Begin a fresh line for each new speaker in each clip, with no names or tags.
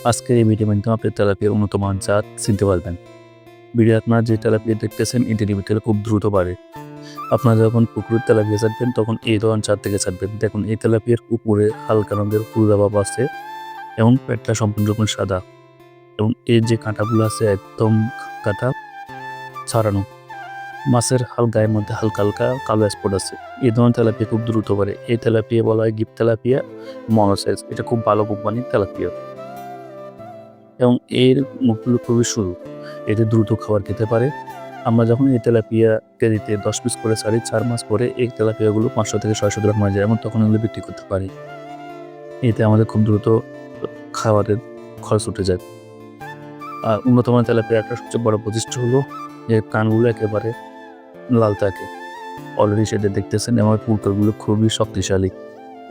আজকের এই ভিডিওর মাধ্যমে আপনি তেলাপিয়ার উন্নত মান জাত চিনতে পারবেন। ভিডিও আপনারা যে তেলাপিয়া দেখতেছেন এটি ভিতরে খুব দ্রুত বাড়ে। আপনারা যখন পুকুরের তেলাপিয়া ছাড়বেন তখন এই ধরনের জাত থেকে ছাড়বেন। দেখুন এই তেলাপিয়ার উপরে হালকা রঙের হলুদ ভাব আছে এবং পেটটা সম্পূর্ণরূপে সাদা এবং এর যে কাঁটাগুলো আছে একদম কাটা ছাড়ানো। মাছের গায়ের মধ্যে হালকা হালকা কালো স্পট আছে। এই ধরনের তেলাপিয়া খুব দ্রুত বাড়ে। এই তেলাপিয়া বলা হয় গিফট তেলাপিয়া মনোসাইজ। এটা খুব ভালো কোম্পানির তেলাপিয়া এবং এর মুখগুলো খুবই সরু। এতে দ্রুত খাবার খেতে পারে। আমরা যখন এই তেলাপিয়া কেজিতে 10 পিস করে ছাড়ি, 4 মাস পরে এই তেলাপিয়াগুলো 500 থেকে 600 গ্রাম হয়ে যায় এবং তখন এগুলো বিক্রি করতে পারি। এতে আমাদের খুব দ্রুত খাবারের খরচ উঠে যায়। আর উন্নত মানের তেলাপিয়ার একটা সবচেয়ে বড় বৈশিষ্ট্য হলো এর কানগুলো একেবারে লাল থাকে। অলরেডি সেটা দেখতেছেন এবং পুরকাগুলো খুবই শক্তিশালী।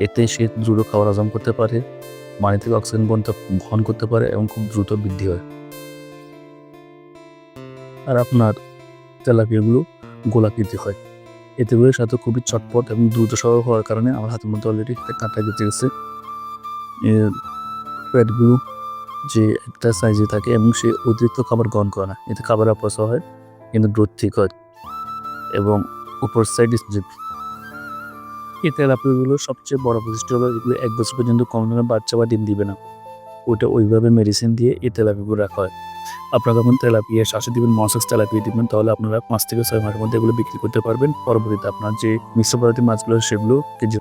এতে সে দ্রুত খাবার হজম করতে পারে, পানি থেকে অক্সিজেন বহন করতে পারে এবং খুব দ্রুত বৃদ্ধি হয়। আর আপনার তেলাপিয়াগুলো গোলাকৃতি হয়। এতে করে সাথে খুবই চটপট এবং দ্রুত সহ হওয়ার কারণে আমার হাতের মধ্যে অলরেডি একটা কাঁটা গেঁথে গেছে। এর পেটগুলো যে একটা সাইজে থাকে এবং সে অতিরিক্ত খাবার গ্রহণ করে না। এতে খাবার অপচয় হয় কিন্তু গ্রোথ ঠিক হয় এবং উপর সাইড যে এই তেলাপিয়াগুলোর সবচেয়ে বড় বৈশিষ্ট্য হলো এগুলো 1 বছর পর্যন্ত কম দামে বাচ্চা বা ডিম দিবে না। ওইটা ওইভাবে মেডিসিন দিয়ে এই তেলাপিয়াগুলো রাখা হয়। আপনারা যখন তেলাপিয়া শ্বাসে দিবেন, মনোসেক্স তেলাপিয়া দিবেন তাহলে আপনারা 5 থেকে 6 মাসের মধ্যে এগুলো বিক্রি করতে পারবেন। পরবর্তীতে আপনার যে মিশ্র প্রজাতির মাছগুলো সেগুলো কেজি